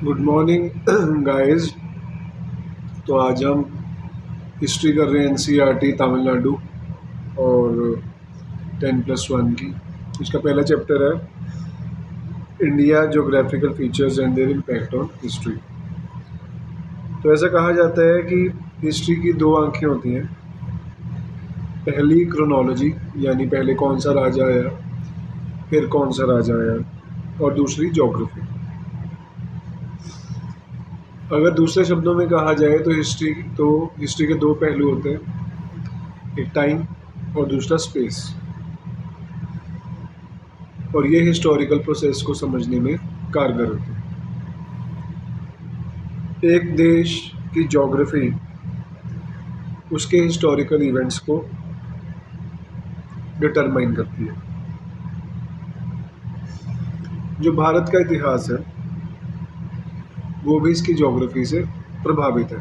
Good morning guys. तो आज हम हिस्ट्री कर रहे हैं एनसीईआरटी तमिलनाडु और 10+1 की। इसका पहला चैप्टर है India geographical features and there impact on history. तो ऐसा कहा जाता है कि हिस्ट्री की दो आंखें होती हैं। पहली क्रोनोलॉजी, यानी पहले कौन सा राजा आया, फिर कौन सा राजा आया, और दूसरी ज्योग्राफी। अगर दूसरे शब्दों में कहा जाए तो हिस्ट्री के दो पहलू होते हैं, एक टाइम और दूसरा स्पेस। और ये हिस्टोरिकल प्रोसेस को समझने में कारगर होते हैं। एक देश की ज्योग्राफी उसके हिस्टोरिकल इवेंट्स को डिटरमाइन करती है। जो भारत का इतिहास है वो भी इसकी ज्योग्राफी से प्रभावित है।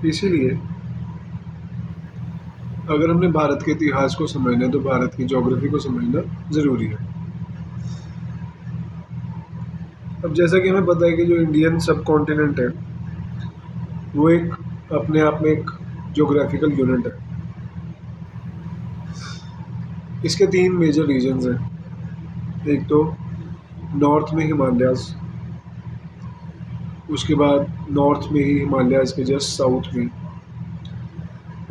इसीलिए अगर हमने भारत के इतिहास को समझना है तो भारत की ज्योग्राफी को समझना ज़रूरी है। अब जैसा कि हमें पता है कि जो इंडियन सब कॉन्टिनेंट है वो एक अपने आप में एक ज्योग्राफिकल यूनिट है। इसके तीन मेजर रीजन्स हैं। एक तो नॉर्थ में हिमालयाज़, उसके बाद नॉर्थ में ही हिमालयाज़ के जस्ट साउथ में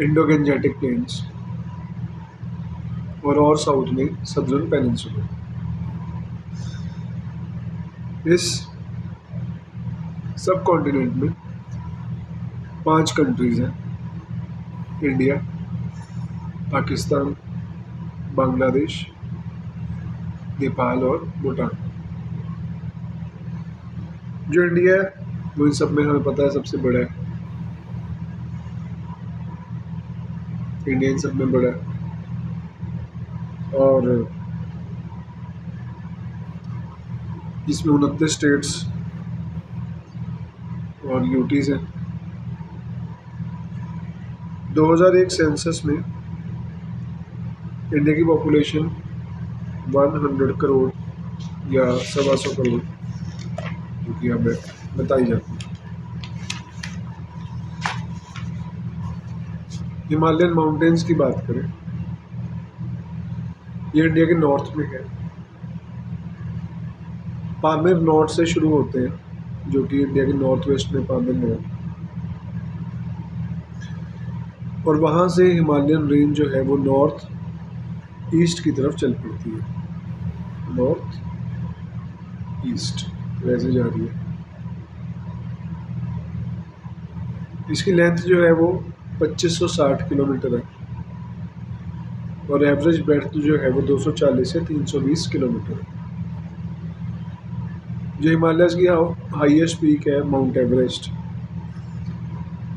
इंडो गंजेटिक प्लेन्स, और साउथ में सदर्न पेनिनसुला। इस सब कॉन्टिनेंट में 5 कंट्रीज़ हैं: इंडिया, पाकिस्तान, बांग्लादेश, नेपाल और भूटान। जो इंडिया है वो इन सब में हमें पता है सबसे बड़ा है। इंडिया इन सब में बड़ा है और इसमें 29 स्टेट्स और यूटीज़ हैं। 2001 सेंसस में इंडिया की पॉपुलेशन 100 करोड़ या 125 करोड़ जो कि हमें बताई जाती है। हिमालयन माउंटेन्स की बात करें, ये इंडिया के नॉर्थ में है। पामीर नॉर्थ से शुरू होते हैं, जो कि इंडिया के नॉर्थ वेस्ट में पामीर में है, और वहाँ से हिमालयन रेंज जो है वो नॉर्थ ईस्ट की तरफ चल पड़ती है। नॉर्थ ईस्ट वैसे जा रही है। इसकी लेंथ जो है वो 2560 किलोमीटर है और एवरेज ब्रेड्थ जो है वो 240 से 320 किलोमीटर है। जो हिमालयस की हाईएस्ट पीक है माउंट एवरेस्ट,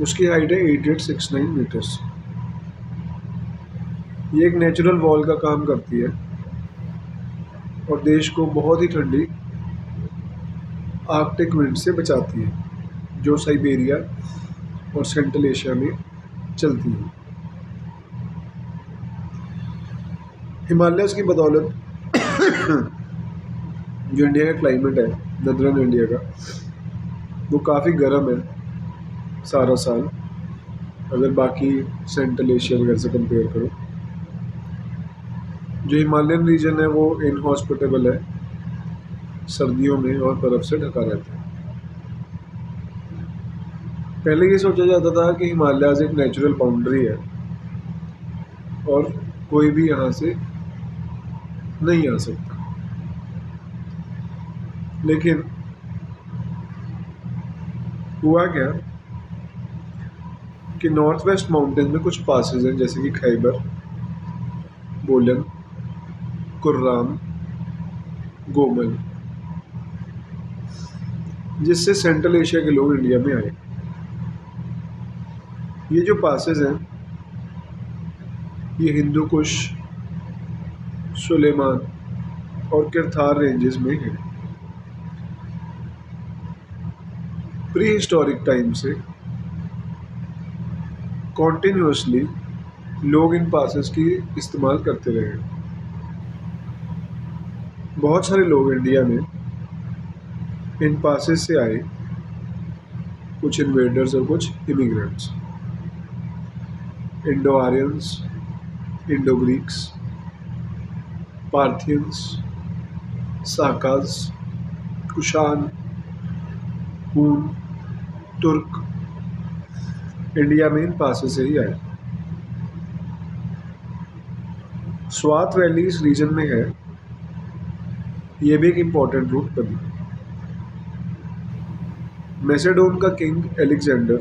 उसकी हाइट है 8869 मीटर्स। ये एक नेचुरल वॉल का काम करती है और देश को बहुत ही ठंडी आर्कटिक विंड से बचाती है, जो साइबेरिया और सेंट्रल एशिया में चलती है। हिमालयस की बदौलत जो इंडिया का क्लाइमेट है, नदरन इंडिया का, वो काफ़ी गर्म है सारा साल, अगर बाकी सेंट्रल एशिया वगैरह से कंपेयर करो। जो हिमालयन रीजन है वो इनहॉस्पिटेबल है, सर्दियों में और बर्फ़ से ढका रहता है। पहले ये सोचा जाता था कि हिमालयाज़ एक नेचुरल बाउंड्री है और कोई भी यहाँ से नहीं आ सकता, लेकिन हुआ क्या कि नॉर्थ वेस्ट माउंटेन में कुछ पासेज हैं, जैसे कि खैबर, बोलन, कुर्राम, गोमल, जिससे सेंट्रल एशिया के लोग इंडिया में आए। ये जो पासेज हैं ये हिंदू कुश, सुलेमान और किरथार रेंजेस में हैं। प्री हिस्टोरिक टाइम से कॉन्टिन्यूसली लोग इन पासेस की इस्तेमाल करते रहे। बहुत सारे लोग इंडिया में इन पासेस से आए कुछ इन्वेडर्स और कुछ immigrants, Indo Aryans, Indo Greeks, Parthians, Sakas, Kushan, Hun, Turk India में इन पासेस से ही आए। स्वात वैली इस रीजन में है, ये भी एक इम्पॉर्टेंट रूट बनी। मैसेडोन का किंग एलेक्जेंडर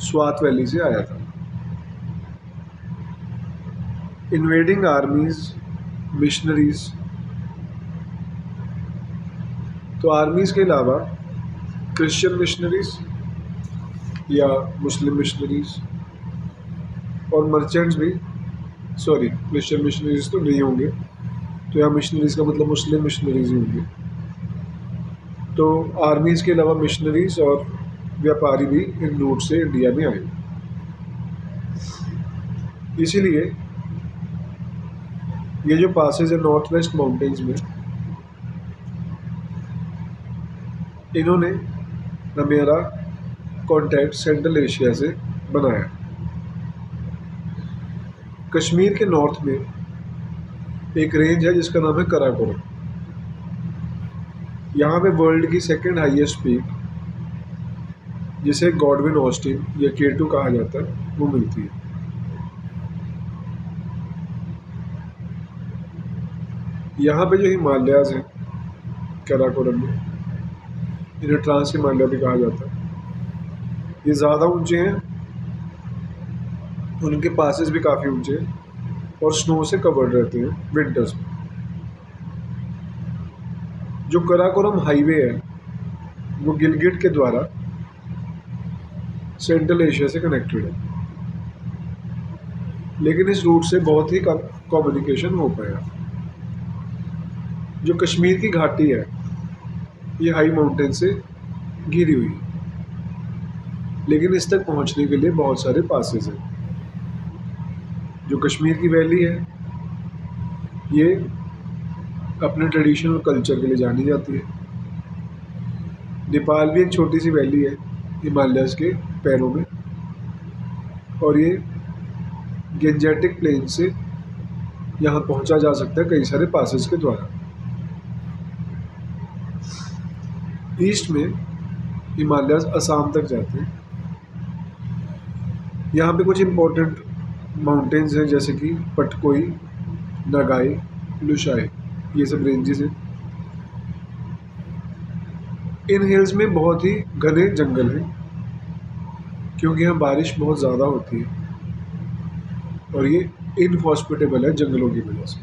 स्वात वैली से आया था। इन्वेडिंग आर्मीज, मिशनरीज, तो आर्मीज के अलावा क्रिश्चियन मिशनरीज या मुस्लिम मिशनरीज और मर्चेंट्स भी, सॉरी क्रिश्चियन मिशनरीज तो नहीं होंगे, तो यहाँ मिशनरीज का मतलब मुस्लिम मिशनरीज ही होंगे। तो आर्मीज के अलावा मिशनरीज और व्यापारी भी इन रूट से इंडिया में आए। इसीलिए ये जो पासेज है नॉर्थ वेस्ट माउंटेन्स में, इन्होंने हमारा कॉन्टैक्ट सेंट्रल एशिया से बनाया। कश्मीर के नॉर्थ में एक रेंज है जिसका नाम है कराकोरम। यहाँ पे वर्ल्ड की सेकंड हाईएस्ट पीक, जिसे गॉडविन ऑस्टिन या K2 कहा जाता है, वो मिलती है। यहाँ पे जो हिमालयाज़ हैं कराकोरम में, इन्हें ट्रांस हिमालय भी कहा जाता है। ये ज़्यादा ऊंचे हैं, उनके पासेस भी काफ़ी ऊंचे हैं और स्नो से कवर्ड रहते हैं विंटर्स में। जो कराकोरम हाईवे है वो गिलगिट के द्वारा सेंट्रल एशिया से कनेक्टेड है, लेकिन इस रूट से बहुत ही कम कम्युनिकेशन हो पाया। जो कश्मीर की घाटी है ये हाई माउंटेन से घिरी हुई है, लेकिन इस तक पहुंचने के लिए बहुत सारे पासेस हैं। जो कश्मीर की वैली है ये अपने ट्रेडिशन और कल्चर के लिए जानी जाती है। नेपाल भी एक छोटी सी वैली है हिमालयस के पैरों में, और ये गेंजेटिक प्लेन से यहाँ पहुँचा जा सकता है कई सारे पासेस के द्वारा। ईस्ट में हिमालयस असम तक जाते हैं। यहाँ पे कुछ इम्पोर्टेंट माउंटेन्स हैं जैसे कि पटकोई, नगाई, लुशाई, ये सब रेंजेस हैं। इन हिल्स में बहुत ही घने जंगल हैं क्योंकि यहाँ बारिश बहुत ज़्यादा होती है और ये इनहॉस्पिटेबल है जंगलों की वजह से।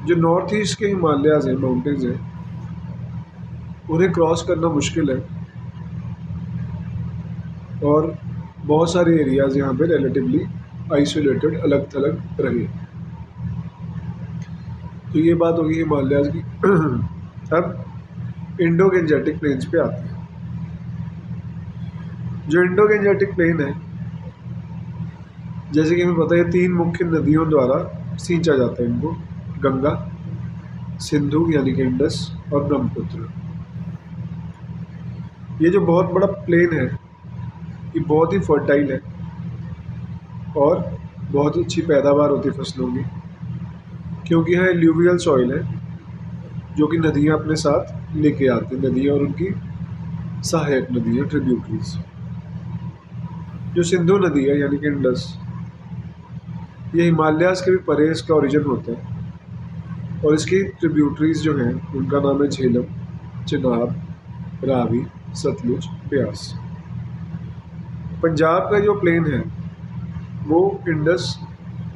जो नॉर्थ ईस्ट के हिमालयाज़ हैं, माउंटेन्स हैं, उन्हें क्रॉस करना मुश्किल है और बहुत सारे एरियाज़ यहाँ पे रिलेटिवली आइसोलेटेड, अलग थलग रहे। तो ये बात होगी हिमालयाज़ की। अब इंडो गेंजेटिक प्लेन्स पे आते हैं। जो इंडो गेंजेटिक प्लेन है, जैसे कि हमें पता है, 3 मुख्य नदियों द्वारा सींचा जाता है इनको, गंगा, सिंधु यानी कि इंडस और ब्रह्मपुत्र। ये जो बहुत बड़ा प्लेन है ये बहुत ही फर्टाइल है और बहुत ही अच्छी पैदावार होती है फसलों की, क्योंकि यहाँ एल्यूवियल सॉइल है जो कि नदियाँ अपने साथ लेके आती हैं, नदियाँ और उनकी सहायक नदियाँ, ट्रिब्यूटरीज। जो सिंधु नदी है यानी कि इंडस, ये हिमालयाज़ के भी परे इसका ओरिजिन होता है और इसकी ट्रिब्यूटरीज जो हैं उनका नाम है झेलम, चिनाब, रावी, सतलुज, ब्यास। पंजाब का जो प्लेन है वो इंडस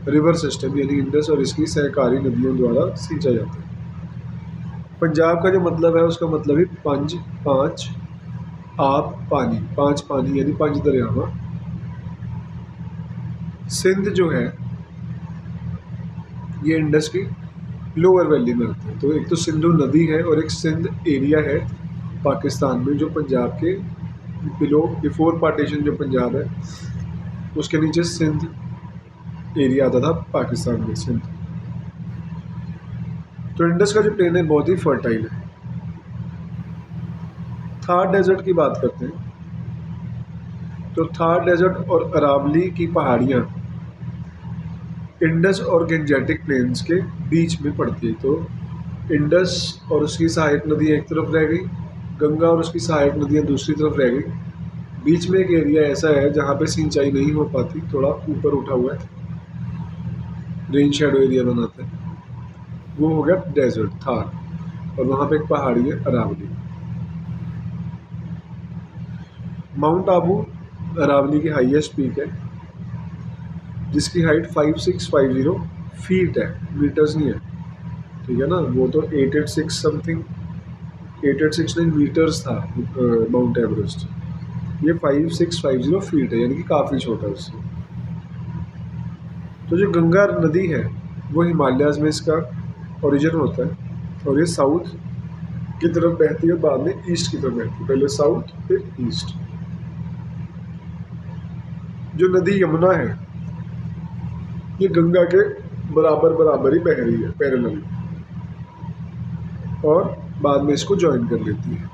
रिवर सिस्टम यानी इंडस और इसकी सहकारी नदियों द्वारा सींचा जाता है। पंजाब का जो मतलब है उसका मतलब है पंज, पाँच, आप, पानी, 5 पानी यानी 5 दरियावां। सिंध जो है ये इंडस की लोअर वैली में आता है। तो एक तो सिंधु नदी है और एक सिंध एरिया है पाकिस्तान में, जो पंजाब के बिफोर पार्टीशन जो पंजाब है उसके नीचे सिंध एरिया आता था पाकिस्तान में, सिंध। तो इंडस का जो प्लेन है बहुत ही फर्टाइल है। थार डेजर्ट की बात करते हैं तो थार डेजर्ट और अरावली की पहाड़ियाँ इंडस और गेंजेटिक प्लेन्स के बीच में पड़ती है। तो इंडस और उसकी सहायक नदियाँ एक तरफ रह गई, गंगा और उसकी सहायक नदियाँ दूसरी तरफ रह गई। बीच में एक एरिया ऐसा है जहाँ पे सिंचाई नहीं हो पाती, थोड़ा ऊपर उठा हुआ है, रेन शेडो एरिया बनाता है, वो हो गया डेजर्ट थार। और वहाँ पे एक पहाड़ी है अरावली। माउंट आबू अरावली की हाईएस्ट पीक है जिसकी हाइट 5650 फीट है, मीटर्स नहीं है, ठीक है ना। वो तो 886 समथिंग 8869 मीटर्स था माउंट एवरेस्ट। ये 5650 फीट है, यानी कि काफ़ी छोटा है उससे। तो जो गंगा नदी है वो हिमालयाज़ में इसका ओरिजिन होता है और ये साउथ की तरफ बहती है, बाद में ईस्ट की तरफ बहती है, पहले साउथ फिर ईस्ट। जो नदी यमुना है ये गंगा के बराबर बराबर ही बह रही है पैरेलल, और बाद में इसको ज्वाइन कर लेती है।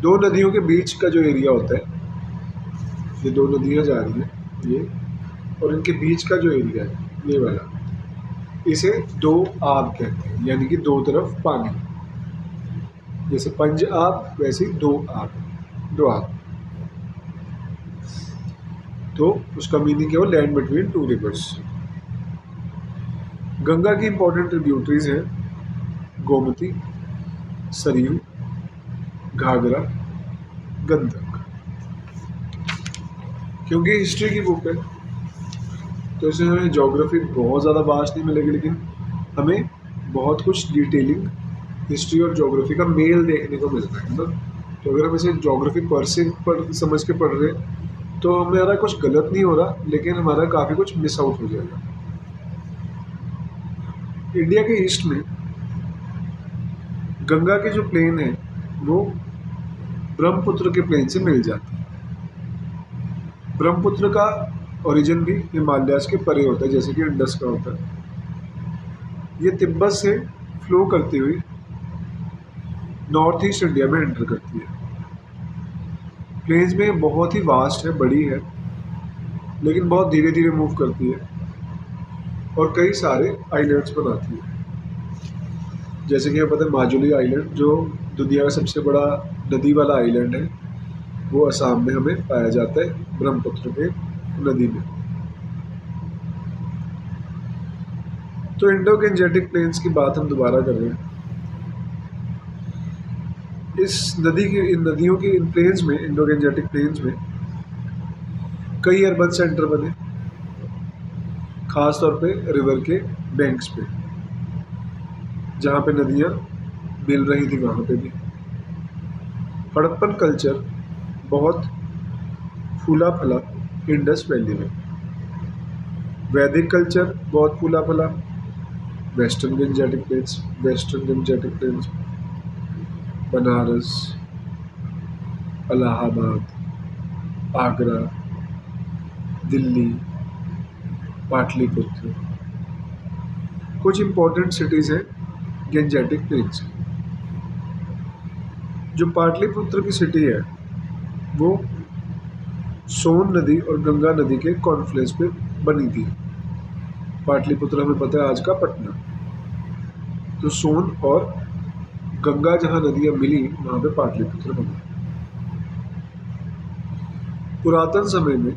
दो नदियों के बीच का जो एरिया होता है, ये दो नदियाँ जा रही हैं ये, और इनके बीच का जो एरिया है ये वाला, इसे दो आब कहते हैं, यानी कि दो तरफ पानी। जैसे पंज आब वैसे ही दो आब, दो आब। तो उसका मीनिंग है वो land between two reverse. Ganga की इंपॉर्टेंट ट्रिब्यूटरीज हैं गोमती, सरयू, घाघरा, गंडक। क्योंकि हिस्ट्री की बुक है तो इसमें हमें ज्योग्राफी बहुत ज़्यादा वास्ट नहीं मिलेगी, लेकिन हमें बहुत कुछ डिटेलिंग हिस्ट्री और ज्योग्राफी का मेल देखने को मिलता है ना। तो अगर हम इसे ज्योग्राफी पर से समझ के पढ़ रहे हैं तो हमारा कुछ गलत नहीं हो रहा, लेकिन हमारा काफ़ी कुछ मिस आउट हो जाएगा। इंडिया के ईस्ट में गंगा के जो प्लेन है वो ब्रह्मपुत्र के प्लेन से मिल जाती है। ब्रह्मपुत्र का ओरिजिन भी हिमालयाज के परे होता है, जैसे कि इंडस का होता है। ये तिब्बत से फ्लो करती हुई नॉर्थ ईस्ट इंडिया में एंटर करती है। प्लेन्स में बहुत ही वास्ट है, बड़ी है, लेकिन बहुत धीरे धीरे मूव करती है और कई सारे आइलैंड्स बनाती है। जैसे कि हमें पता है माजुली आइलैंड जो दुनिया का सबसे बड़ा नदी वाला आइलैंड है, वो असम में हमें पाया जाता है ब्रह्मपुत्र के नदी में। तो इंडो गेंजेटिक प्लेन्स की बात हम दोबारा कर रहे हैं। इन नदियों की इन प्लेन्स में, इंडो गेंजेटिक प्लेन्स में कई अर्बन सेंटर बने, खास तौर पे रिवर के बैंक्स पे, जहाँ पे नदियाँ मिल रही थी वहाँ पे भी। हड़प्पन कल्चर बहुत फूला फला इंडस वैली में। वैदिक कल्चर बहुत फूला फला western Gangetic plains, Banaras, Allahabad, Agra, Delhi, Pataliputra, कुछ इम्पोर्टेंट सिटीज़ हैं गेंजेटिक प्लेन्स। जो पाटलिपुत्र की सिटी है वो सोन नदी और गंगा नदी के कॉन्फ्लुएंस पे बनी थी। पाटलिपुत्र हमें पता है आज का पटना। तो सोन और गंगा जहाँ नदियाँ मिली वहाँ पे पाटलिपुत्र बना। पुरातन समय में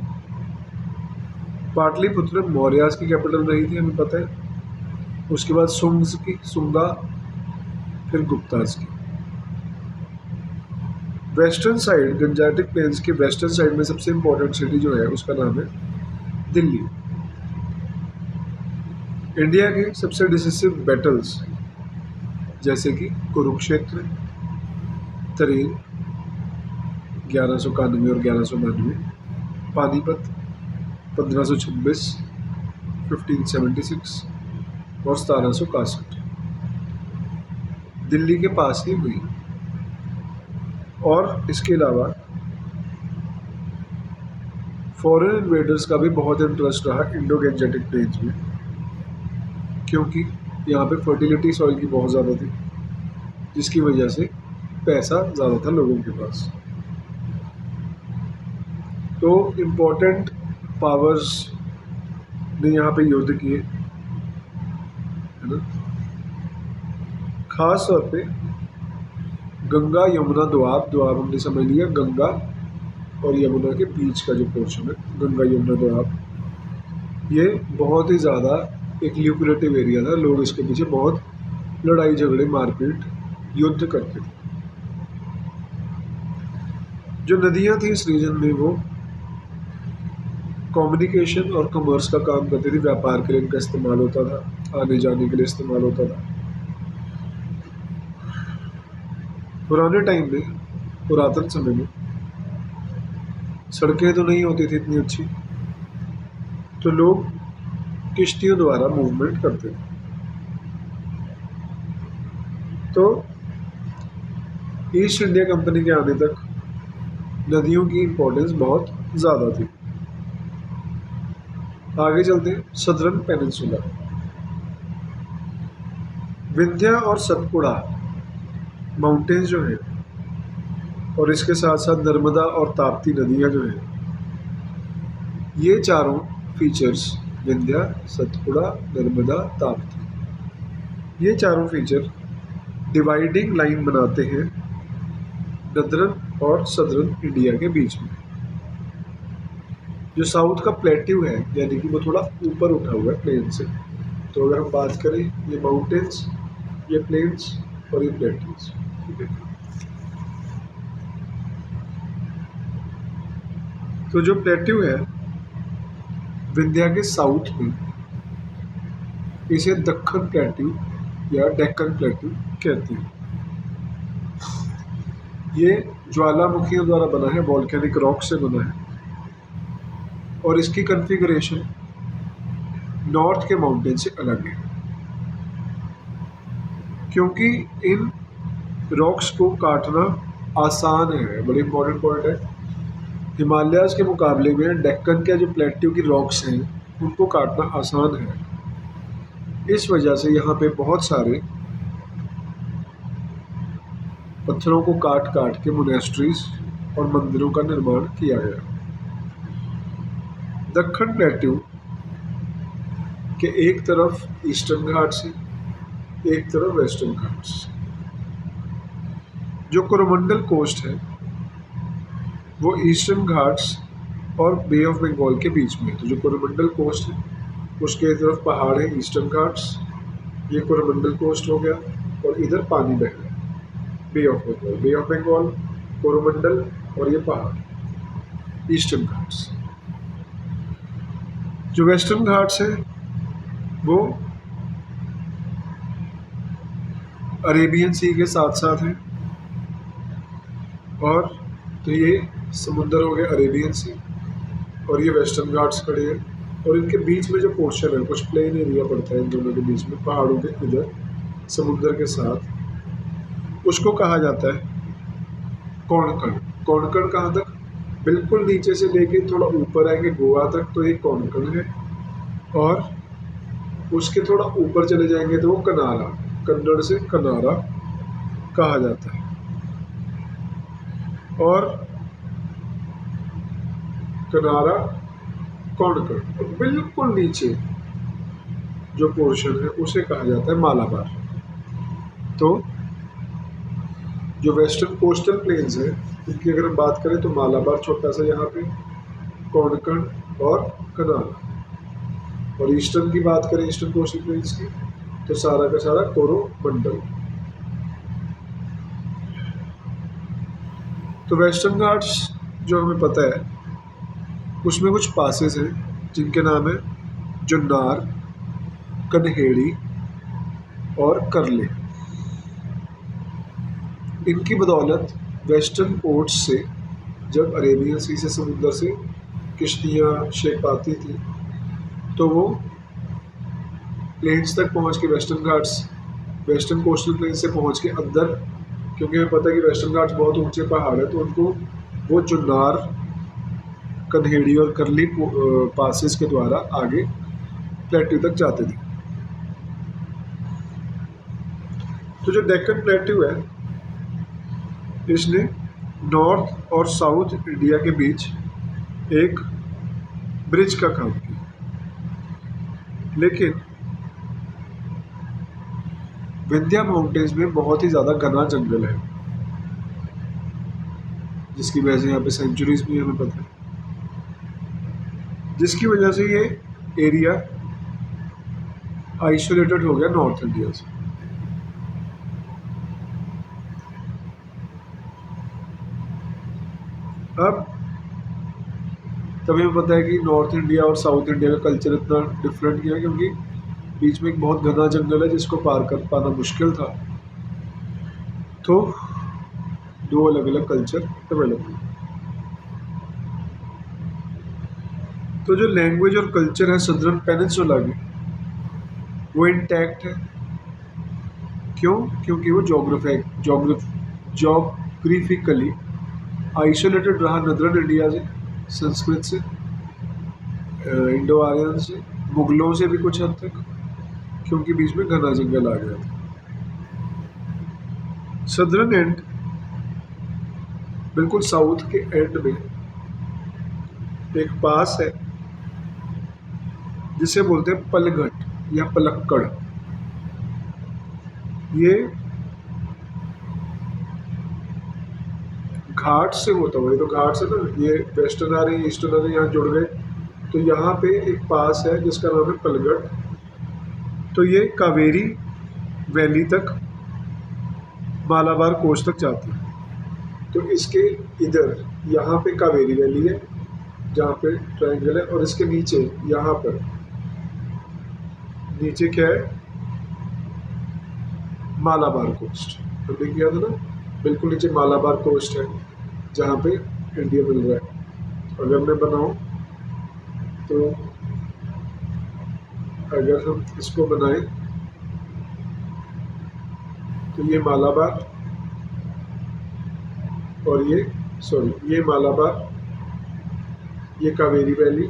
पाटलिपुत्र मौर्यास की कैपिटल रही थी, हमें पता है। उसके बाद सुंगा, फिर गुप्तास की। वेस्टर्न साइड गंजेटिक प्लेन्स के वेस्टर्न साइड में सबसे इम्पोर्टेंट सिटी जो है उसका नाम है दिल्ली। इंडिया के सबसे डिसिसिव बैटल्स जैसे कि कुरुक्षेत्र, तरेन 1191 और 1192, पानीपत 1526, 1576 और 1761 दिल्ली के पास ही हुई। और इसके अलावा फॉरेन इन्वेडर्स का भी बहुत इंटरेस्ट रहा इंडो गैंजेटिक प्लेन्स में, क्योंकि यहाँ पे फर्टिलिटी सॉइल की बहुत ज़्यादा थी, जिसकी वजह से पैसा ज़्यादा था लोगों के पास। तो इम्पोर्टेंट पावर्स ने यहाँ पे युद्ध किए, है ना। खास तौर पे गंगा यमुना दोआब, दोआब हमने समझ लिया गंगा और यमुना के बीच का जो पोर्शन है, गंगा यमुना दोआब, ये बहुत ही ज़्यादा एक ल्यूक्रेटिव एरिया था। लोग इसके पीछे बहुत लड़ाई झगड़े मारपीट युद्ध करते थे। जो नदियाँ थी इस रीजन में वो कम्युनिकेशन और कॉमर्स का काम करती थी, व्यापार के लिए इनका इस्तेमाल होता था, आने जाने के लिए इस्तेमाल होता था। पुराने टाइम में, पुरातन समय में सड़कें तो नहीं होती थी इतनी अच्छी, तो लोग किश्तियों द्वारा मूवमेंट करते थे। तो ईस्ट इंडिया कंपनी के आने तक नदियों की इम्पोर्टेंस बहुत ज़्यादा थी। आगे चलते हैं, सदर्न पेनिनसुला, विंध्या और सतपुड़ा माउंटेन्स जो हैं, और इसके साथ साथ नर्मदा और ताप्ती नदियाँ जो हैं, ये चारों फीचर्स, विंध्या, सतपुड़ा, नर्मदा, ताप्ती, ये चारों फीचर डिवाइडिंग लाइन बनाते हैं नदरन और सदर्न इंडिया के बीच में। जो साउथ का प्लेट्यू है, यानी कि वो थोड़ा ऊपर उठा हुआ है प्लेन से, तो अगर हम बात करें ये माउंटेन्स, ये प्लेन्स और ये प्लेट्यूज, ठीक है। तो जो प्लेट्यू है विंध्या के साउथ में, इसे दक्कन प्लेट्यू या डेक्कन प्लेट्यू कहते हैं। ये ज्वालामुखियों द्वारा बना है, वॉल्केनिक रॉक से बना है, और इसकी कॉन्फ़िगरेशन नॉर्थ के माउंटेन से अलग है, क्योंकि इन रॉक्स को काटना आसान है। बड़ी इंपॉर्टेंट पॉइंट है, हिमालयाज़ के मुकाबले में डेक्कन के जो प्लेट्यू की रॉक्स हैं उनको काटना आसान है। इस वजह से यहाँ पे बहुत सारे पत्थरों को काट काट के मोनेस्ट्रीज और मंदिरों का निर्माण किया गया। दक्कन प्लेट्यू के एक तरफ ईस्टर्न घाट्स हैं, एक तरफ वेस्टर्न घाट्स। जो कोरोमंडल कोस्ट है वो ईस्टर्न घाट्स और बे ऑफ बंगाल के बीच में है। तो जो कोरोमंडल कोस्ट है उसके तरफ पहाड़ है, ईस्टर्न घाट्स, ये कोरोमंडल कोस्ट हो गया, और इधर पानी बह रहा है, Bay of Bengal, Bay of Bengal, Coromandel और ये पहाड़, ईस्टर्न घाट्स। जो वेस्टर्न घाट्स है वो अरेबियन सी के साथ साथ है, और तो ये समुंदर हो गया अरेबियन सी, और ये वेस्टर्न घाट्स खड़े हैं, और इनके बीच में जो पोर्शन है कुछ प्लेन एरिया पड़ता है इन दोनों के बीच में, पहाड़ों के इधर समुंदर के साथ, उसको कहा जाता है कोंकण। कोंकण कहाँ तक, बिल्कुल नीचे से लेके थोड़ा ऊपर आएंगे गोवा तक तो ये कोंकण है, और उसके थोड़ा ऊपर चले जाएंगे तो वो कनारा, कन्नड़ से कनारा कहा जाता है। और कनारा, कोंकण, और बिल्कुल नीचे जो पोर्शन है उसे कहा जाता है मालाबार। तो जो वेस्टर्न कोस्टल प्लेन्स है इनकी अगर हम बात करें तो मालाबार छोटा सा यहाँ पे, कोंकण और कनारा, और ईस्टर्न की बात करें ईस्टर्न कोस्टल प्लेन्स की तो सारा का सारा कोरोमंडल। तो वेस्टर्न घाट्स जो हमें पता है उसमें कुछ पासेस हैं जिनके नाम है जुन्नार, कन्हेड़ी और करले। इनकी बदौलत वेस्टर्न पोर्ट्स से जब अरेबियन सी से समुंदर से किश्तियाँ शिप आती थी तो वो प्लेन्स तक पहुँच के western Ghats, western coastal plane से पहुँच के अंदर, क्योंकि हमें पता है कि वेस्टर्न घाट्स बहुत ऊंचे पहाड़ है, तो उनको वो जुन्नार कन्हेड़ी और करली पासेस के द्वारा आगे प्लेट्यू तक जाते थे। तो जो डेक्कन प्लेट्यू है, इसने नॉर्थ और साउथ इंडिया के बीच एक ब्रिज का काम किया। लेकिन विंध्या माउंटेन्स में बहुत ही ज़्यादा घना जंगल है, जिसकी वजह से यहाँ पे सेंचुरीज भी हमें पता है, जिसकी वजह से ये एरिया आइसोलेटेड हो गया नॉर्थ इंडिया से। अब तभी हमें पता है कि नॉर्थ इंडिया और साउथ इंडिया का कल्चर इतना डिफरेंट किया, क्योंकि बीच में एक बहुत घना जंगल है जिसको पार कर पाना मुश्किल था। तो दो अलग अलग कल्चर डेवलप हुए। तो जो लैंग्वेज और कल्चर है सदर्न पेनिनसुला की, वो इंटैक्ट है। क्यों? क्योंकि वो जोग्राफिकली आइसोलेटेड रहा नदरन इंडिया से, संस्कृत से, इंडो आर्यन से, मुगलों से भी कुछ हद तक, क्योंकि बीच में घना जंगल आ गया था। सदर्न एंड, बिल्कुल साउथ के एंड में एक पास है जिसे बोलते हैं पलघट या पलक्कड़। ये घाट से होता हुआ, ये तो घाट से ना, ये वेस्टर्न आ रही है, ईस्टर्न आ रही है, यहाँ जुड़ गए। तो यहाँ पे एक पास है जिसका नाम है पलघट। तो ये कावेरी वैली तक, मालाबार कोस्ट तक जाती है। तो इसके इधर यहाँ पे कावेरी वैली है जहाँ पे ट्रायंगल है, और इसके नीचे यहाँ पर नीचे क्या है, मालाबार कोस्ट। हमने किया था ना, बिल्कुल नीचे मालाबार कोस्ट है जहाँ पे इंडिया मिल रहा है। अगर मैं बनाऊँ तो, अगर हम इसको बनाएं तो ये मालाबार और ये मालाबार, ये कावेरी वैली,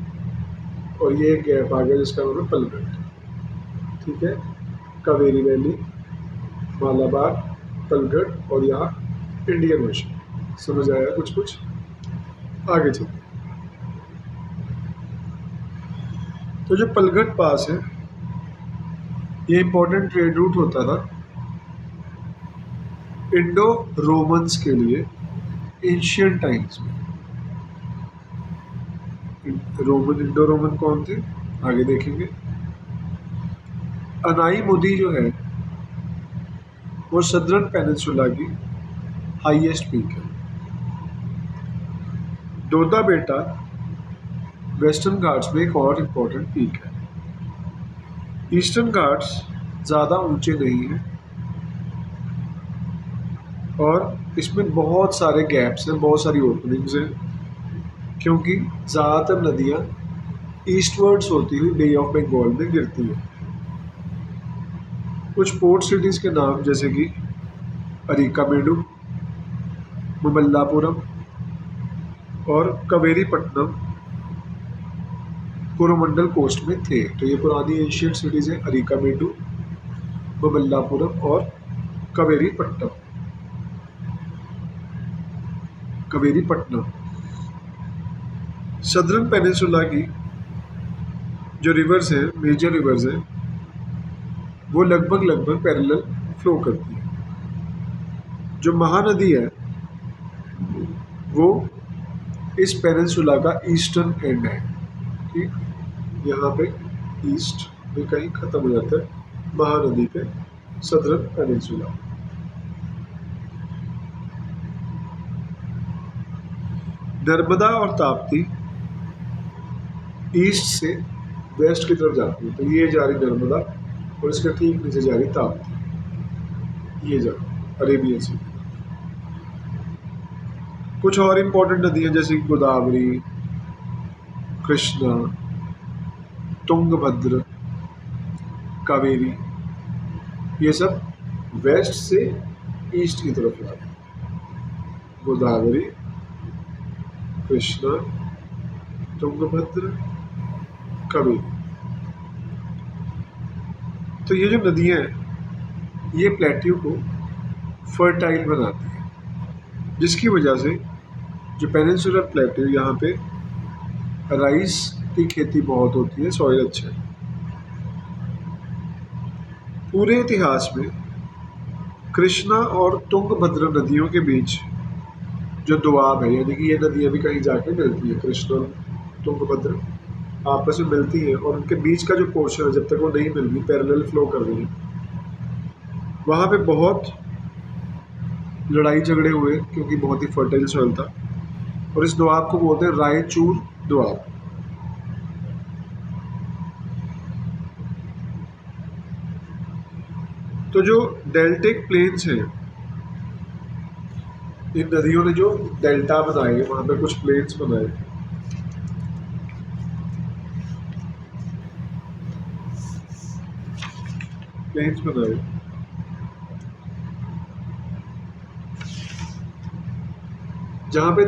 और ये एक गैप आ गया जिसका नाम है पलघट। ठीक है, कावेरी वैली, मालाबार, पलघट, और यहाँ इंडियन ओशन। समझ आया कुछ कुछ? आगे चलते। तो जो पलघट पास है, ये इंपॉर्टेंट ट्रेड रूट होता था इंडो रोमन्स के लिए एशियन टाइम्स में। इंडो रोमन कौन थे, आगे देखेंगे। अनाई मुदी जो है वो सदर्न पेनिनसुला की हाईएस्ट पीक है। डोदा बेटा वेस्टर्न घाट्स में एक और इम्पोर्टेंट पीक है। ईस्टर्न घाट्स ज़्यादा ऊंचे नहीं हैं और इसमें बहुत सारे गैप्स हैं, बहुत सारी ओपनिंग्स हैं, क्योंकि ज़्यादातर नदियाँ ईस्टवर्ड्स होती हुई बे ऑफ बंगाल में गिरती हैं। कुछ पोर्ट सिटीज़ के नाम जैसे कि अरिकामेडु, ममल्लापुरम और कवेरीपट्टनम कोरोमंडल कोस्ट में थे। तो ये पुरानी एशियन सिटीज़ हैं, अरिकामेडु, ममल्लापुरम और कवेरीपट्टनम। सदर्न पेनिनसुला की जो रिवर्स हैं, मेजर रिवर्स हैं, वो लगभग पैरेलल फ्लो करती है। जो महानदी है वो इस पेनिनसुला का ईस्टर्न एंड है। ठीक, यहाँ पे ईस्ट में कहीं ख़त्म हो जाता है महानदी पे सदर्न पेनिनसुला। नर्मदा और ताप्ती ईस्ट से वेस्ट की तरफ जाती है। तो ये जा रही नर्मदा और इसके ठीक नीचे जा रही ताप्ती, ये जा अरेबियन सी। कुछ और इम्पोर्टेंट नदियाँ जैसे गोदावरी, कृष्णा, तुंगभद्र, कावेरी, ये सब वेस्ट से ईस्ट की तरफ जाती है। गोदावरी, कृष्णा, तुंगभद्र, कावेरी। तो ये जो नदियाँ हैं ये प्लेट्यू को फर्टाइल बनाती है, जिसकी वजह से जो पेनिनसुलर प्लेट्यू यहाँ पे राइस की खेती बहुत होती है, सॉइल अच्छा है। पूरे इतिहास में कृष्णा और तुंगभद्र नदियों के बीच जो दुआब है, यानी कि ये नदियाँ भी कहीं जाके मिलती है, कृष्णा और तुंगभद्र आपस में मिलती है, और उनके बीच का जो पोर्शन है जब तक वो नहीं मिल रही, पैरेलल फ्लो कर रही है, वहाँ पे बहुत लड़ाई झगड़े हुए क्योंकि बहुत ही फर्टाइल सॉइल था, और इस दुआब को बोलते हैं रायचूर दुआब। तो जो डेल्टिक प्लेन्स हैं, इन नदियों ने जो डेल्टा बनाए, वहाँ पे कुछ प्लेन्स बनाए, जहाँ पे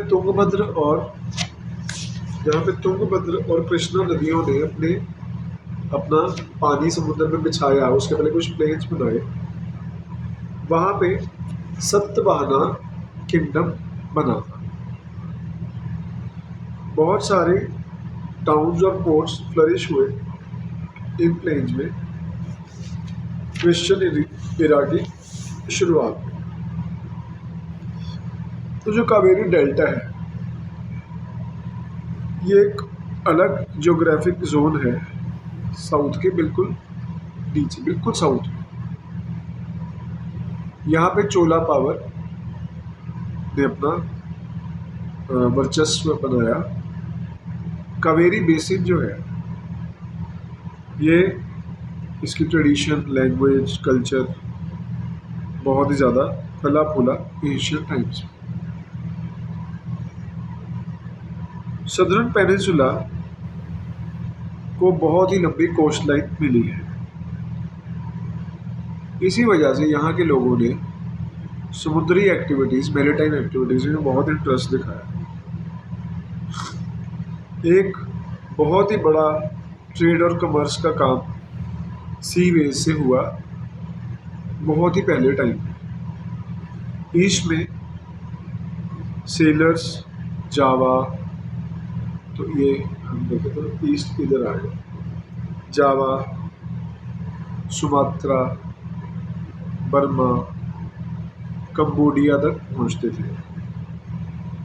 तुंगभद्र और कृष्णा नदियों ने अपना पानी समुद्र में बिछाया, उसके पहले कुछ प्लेन्स बनाए, वहाँ पे सतवाहना किंगडम बना था। बहुत सारे टाउन्स और पोर्ट्स फ्लरिश हुए इन प्लेन्स में क्रिश्चियन इरा की शुरुआत में। तो जो कावेरी डेल्टा है ये एक अलग ज्योग्राफिक जोन है, साउथ के बिल्कुल नीचे, बिल्कुल साउथ में। यहाँ पे चोला पावर ने अपना वर्चस्व बनाया। कावेरी बेसिन जो है ये, इसकी ट्रेडिशन, लैंग्वेज, कल्चर बहुत ही ज़्यादा फला फूला एशियन टाइम्स में। सदर्न पेनिनसुला को बहुत ही लंबी कोस्ट लाइन मिली है। इसी वजह से यहाँ के लोगों ने समुद्री एक्टिविटीज़, मैरीटाइम एक्टिविटीज़ में बहुत इंटरेस्ट दिखाया। एक बहुत ही बड़ा ट्रेड और कमर्स का काम सी वेज से हुआ बहुत ही पहले टाइम में। ईस्ट में सेलर्स, जावा, तो ये हम देखें तो ईस्ट इधर आ गया, जावा, सुमात्रा, बर्मा, कंबोडिया तक पहुँचते थे।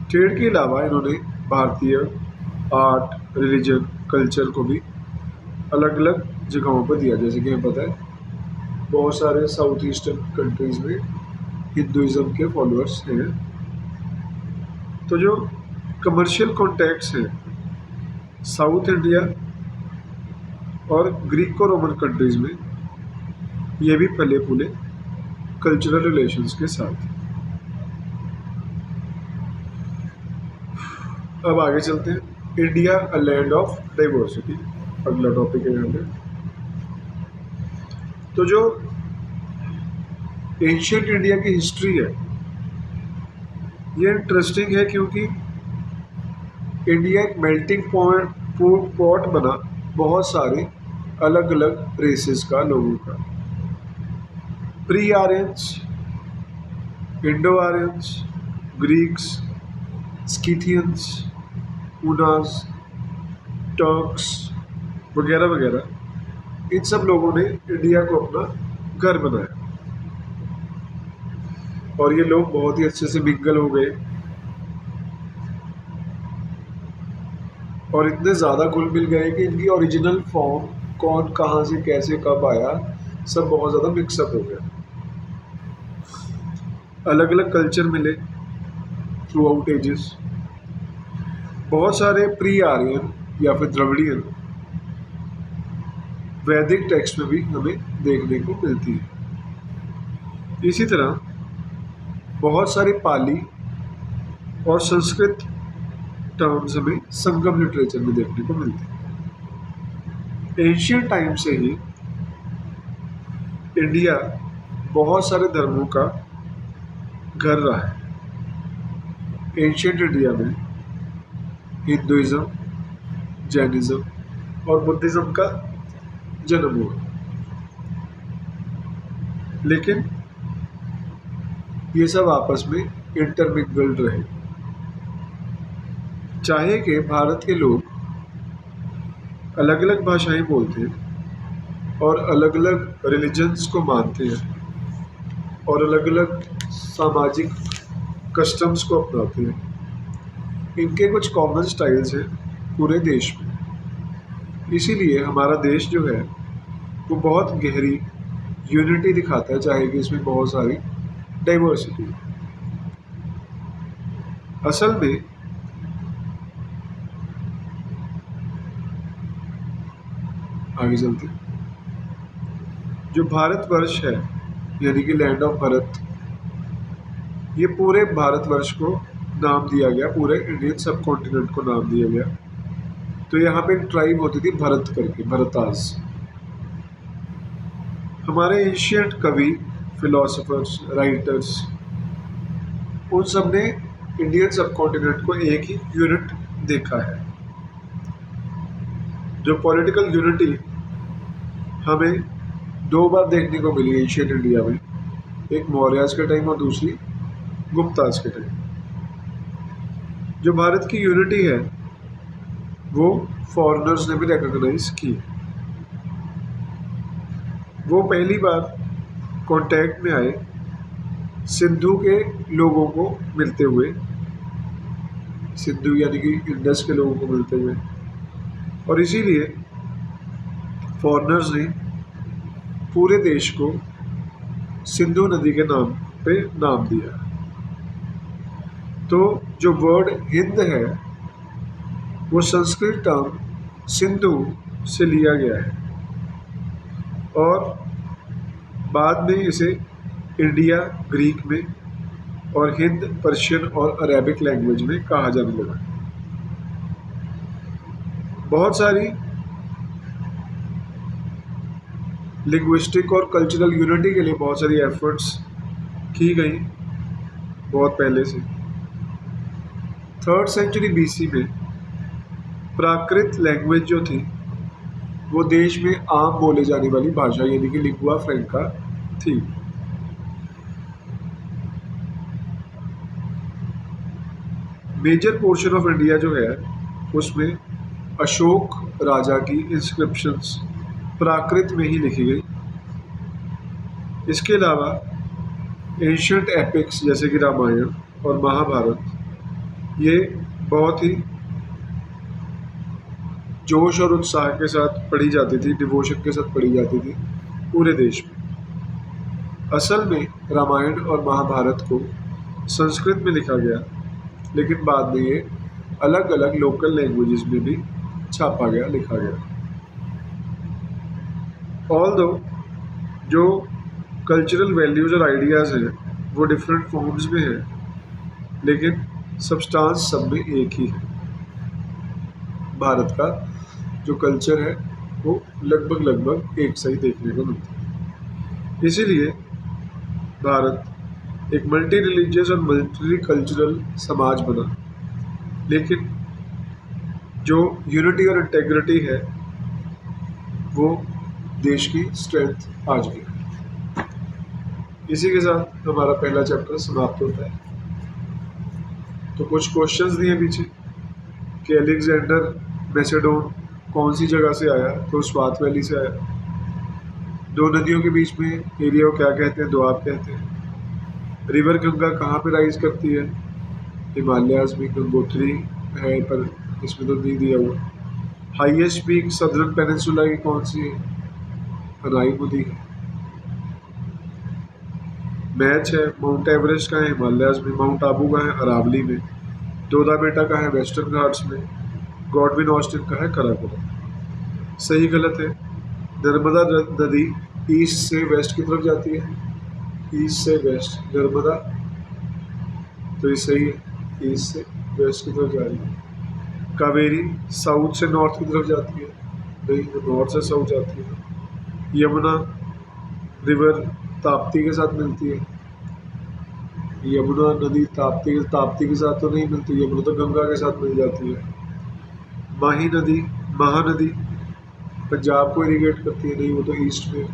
ट्रेड के अलावा इन्होंने भारतीय आर्ट, रिलीजन, कल्चर को भी अलग अलग जगहों पर दिया। जैसे कि हमें पता है बहुत सारे साउथ ईस्टर्न कंट्रीज़ में हिंदुज़म के फॉलोअर्स हैं। तो जो कमर्शियल कॉन्टैक्ट्स हैं साउथ इंडिया और ग्रीको रोमन कंट्रीज़ में, ये भी फले फूले कल्चरल रिलेशंस के साथ। अब आगे चलते हैं। India a land of diversity, अगला टॉपिक है यहाँ पे। तो जो एंशियंट इंडिया की हिस्ट्री है ये इंटरेस्टिंग है, क्योंकि इंडिया एक मेल्टिंग पॉट बना बहुत सारे अलग अलग रेसेस का, लोगों का। Pre Aryans, Indo Aryans, Greeks, Scythians, Huns, Turks वगैरह वगैरह, इन सब लोगों ने इंडिया को अपना घर बनाया, और ये लोग बहुत ही अच्छे से मिंगल हो गए, और इतने ज़्यादा घुल मिल गए कि इनकी ओरिजिनल फॉर्म कौन कहाँ से कैसे कब आया, सब बहुत ज़्यादा मिक्सअप हो गया। अलग अलग कल्चर मिले थ्रू आउट एजेस। बहुत सारे प्री आर्यन या फिर द्रविडियन वैदिक टेक्स्ट में भी हमें देखने को मिलती है। इसी तरह बहुत सारी पाली और संस्कृत टर्म्स हमें संगम लिटरेचर में देखने को मिलते हैं। एशियन टाइम से ही इंडिया बहुत सारे धर्मों का घर रहा है। एशियंट इंडिया में हिंदुइज्म, जैनिज्म और बुद्धिज्म का जन्म हुआ। लेकिन ये सब आपस में इंटरमिंगल्ड रहे। चाहे कि भारत के लोग अलग अलग भाषाएं बोलते हैं और अलग अलग रिलीजन्स को मानते हैं और अलग अलग सामाजिक कस्टम्स को अपनाते हैं, इनके कुछ कॉमन स्टाइल्स हैं पूरे देश में। इसीलिए हमारा देश जो है वो बहुत गहरी यूनिटी दिखाता है, चाहे कि इसमें बहुत सारी डाइवर्सिटी है। असल में आगे चलते हैं। जो भारतवर्ष है यानी कि लैंड ऑफ भारत, ये पूरे भारतवर्ष को नाम दिया गया, पूरे इंडियन सब कॉन्टिनेंट को नाम दिया गया। तो यहाँ पे एक ट्राइब होती थी भरत करके, भरताज। हमारे एशियंट कवि, फिलोसफर्स, राइटर्स, उन सब ने इंडियन सब कॉन्टिनेंट को एक ही यूनिट देखा है। जो पॉलिटिकल यूनिटी हमें दो बार देखने को मिली एशियन इंडिया में, एक मौर्याज के टाइम और दूसरी गुप्ताज के टाइम। जो भारत की यूनिटी है वो फॉरेनर्स ने भी रिकॉग्नाइज की। वो पहली बार कांटेक्ट में आए सिंधु के लोगों को मिलते हुए, सिंधु यानी कि इंडस के लोगों को मिलते हुए, और इसीलिए फॉरेनर्स ने पूरे देश को सिंधु नदी के नाम पे नाम दिया। तो जो वर्ड हिंद है वो संस्कृत टर्म सिंधु से लिया गया है और बाद में इसे इंडिया ग्रीक में और हिंद पर्शियन और अरेबिक लैंग्वेज में कहा जाने लगा। बहुत सारी लिंग्विस्टिक और कल्चरल यूनिटी के लिए बहुत सारी एफर्ट्स की गई बहुत पहले से। 3rd सेंचुरी BC में प्राकृत लैंग्वेज जो थी वो देश में आम बोले जाने वाली भाषा यानी कि लिंगुआ फ्रैंका थी। मेजर पोर्शन ऑफ इंडिया जो है उसमें अशोक राजा की इंस्क्रिप्शंस प्राकृत में ही लिखी गई। इसके अलावा एंशिएंट एपिक्स जैसे कि रामायण और महाभारत ये बहुत ही जोश और उत्साह के साथ पढ़ी जाती थी, डिवोशन के साथ पढ़ी जाती थी पूरे देश में। असल में रामायण और महाभारत को संस्कृत में लिखा गया, लेकिन बाद में ये अलग अलग लोकल लैंग्वेजेस में भी छापा गया, लिखा गया। ऑल्दो जो कल्चरल वैल्यूज़ और आइडियाज़ हैं वो डिफरेंट फॉर्म्स में हैं, लेकिन सब्सटेंस सब में एक ही है। भारत का जो कल्चर है वो लगभग एक सही देखने को मिलता है। इसीलिए भारत एक मल्टी रिलीजियस और मल्टी कल्चरल समाज बना, लेकिन जो यूनिटी और इंटेग्रिटी है वो देश की स्ट्रेंथ आज भी है। इसी के साथ हमारा पहला चैप्टर समाप्त होता है। तो कुछ क्वेश्चंस दिए पीछे कि अलेक्जेंडर मैसेडोन कौन सी जगह से आया, तो स्वात वैली से आया। दो नदियों के बीच में एरिया को क्या कहते हैं, दोआब कहते हैं। रिवर गंगा कहाँ पे राइज करती है, हिमालयाज में गंगोत्री है, पर इसमें तो नहीं दिया हुआ। हाईएस्ट पीक सदर्न पेनिनसुला की कौन सी है, हनाई नदी है। मैच है माउंट एवरेस्ट का है हिमालयाज में, माउंट आबू का है अरावली में, दोदा बेटा का है वेस्टर्न घाट्स में, गॉडविन ऑस्टिन का है कराकोरम। सही गलत है। नर्मदा नदी ईस्ट से वेस्ट की तरफ जाती है, ईस्ट से वेस्ट नर्मदा, तो ये सही है, ईस्ट से वेस्ट की तरफ जा रही है। कावेरी साउथ से नॉर्थ की तरफ जाती है, नहीं तो नॉर्थ से साउथ जाती है। यमुना रिवर ताप्ती के साथ मिलती है, यमुना नदी ताप्ती के साथ तो नहीं मिलती, यमुना तो गंगा के साथ मिल जाती है। माही नदी महानदी पंजाब को इरिगेट करती है, नहीं वो तो ईस्ट में।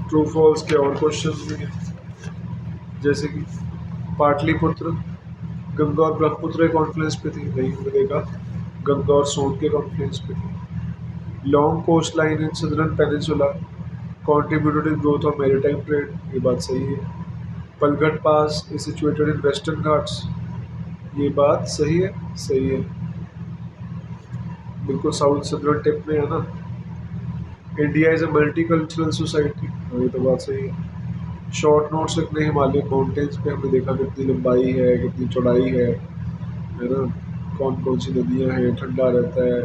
ट्रू फॉल्स के और क्वेश्चन भी हैं, जैसे कि पाटलिपुत्र गंगा और ब्रह्मपुत्र के कॉन्फ्लुएंस पे थी, नहीं हमने देखा गंगा और सोन के कॉन्फ्लुएंस पे थी। Long coast line in southern peninsula contributed in growth of maritime trade, ये बात सही है। Palghat pass is situated in western Ghats, ये बात सही है, सही है, बिल्कुल साउथ सदर्न टिप में है ना। India is a multicultural society, ये तो बात सही है। शॉर्ट नोट्स लिखने हिमालयन माउंटेन्स पे हमने देखा कितनी लंबाई है, कितनी चौड़ाई है ना, कौन कौन सी नदियाँ हैं, ठंडा रहता है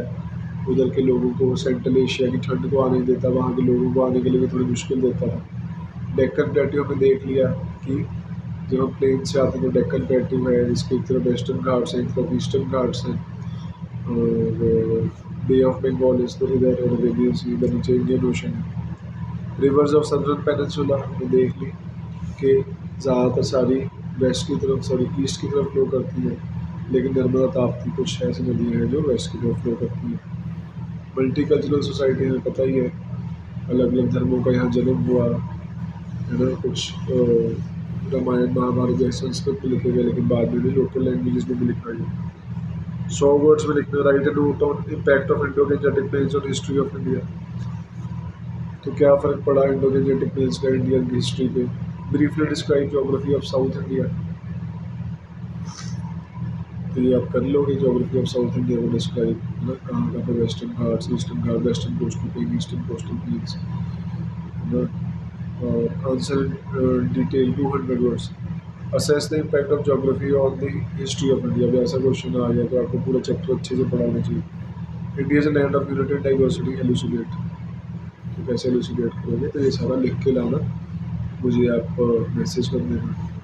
उधर के लोगों को, सेंट्रल एशिया की ठंड को आने नहीं देता, वहाँ के लोगों को आने के लिए भी थोड़ी मुश्किल देता था। डेक्कन प्लेट्यू में देख लिया कि जब हम प्लेन से आते हैं तो डेक्कन प्लेट्यू है, जिसके एक तरफ वेस्टर्न घाट्स हैं, एक तरफ ईस्टर्न घाट्स हैं, और बे ऑफ बंगाल इस तो इधर, और अरेबियन सी इधर नीचे इंडियन ओशन है। रिवर्स ऑफ सदर्न पेनिनसुला हमने देख ली कि ज़्यादातर सारी वेस्ट की तरफ, सॉरी ईस्ट की तरफ फ्लो करती है, लेकिन नर्मदा ताप्ती कुछ ऐसी नदियाँ हैं जो वेस्ट की तरफ फ्लो करती हैं। मल्टी कल्चरल सोसाइटी में पता ही है, अलग अलग धर्मों का यहाँ जन्म हुआ है ना, कुछ रामायण महाभारत जैसे संस्कृत में लिखे गए, लेकिन बाद में भी लोकल लैंग्वेजेस में भी लिखा गया। 100 वर्ड्स में लिखना, write a note on impact of Indo Gangetic plains on history of India. तो क्या फ़र्क पड़ा इंडो गैंजेटिक प्लेन्स का इंडियन की हिस्ट्री पे। Briefly describe geography of South India, तो ये आप कर लोगे ज्योग्राफी ऑफ साउथ इंडिया को डिस्क्राइब, है ना, कहाँ कहाँ पे Western Ghats, Eastern Ghat, western coastal plain, eastern coastal plains, है ना। और answer detail 200 words. Assess the impact of geography on the history of India, भी ऐसा क्वेश्चन आ गया तो आपको पूरा चैप्टर अच्छे से पढ़ाना चाहिए। India is a land of unity and diversity, elucidate, तो कैसे एलुसिडेट करोगे, तो ये सारा लिख के लाना, मुझे आप मैसेज कर देना।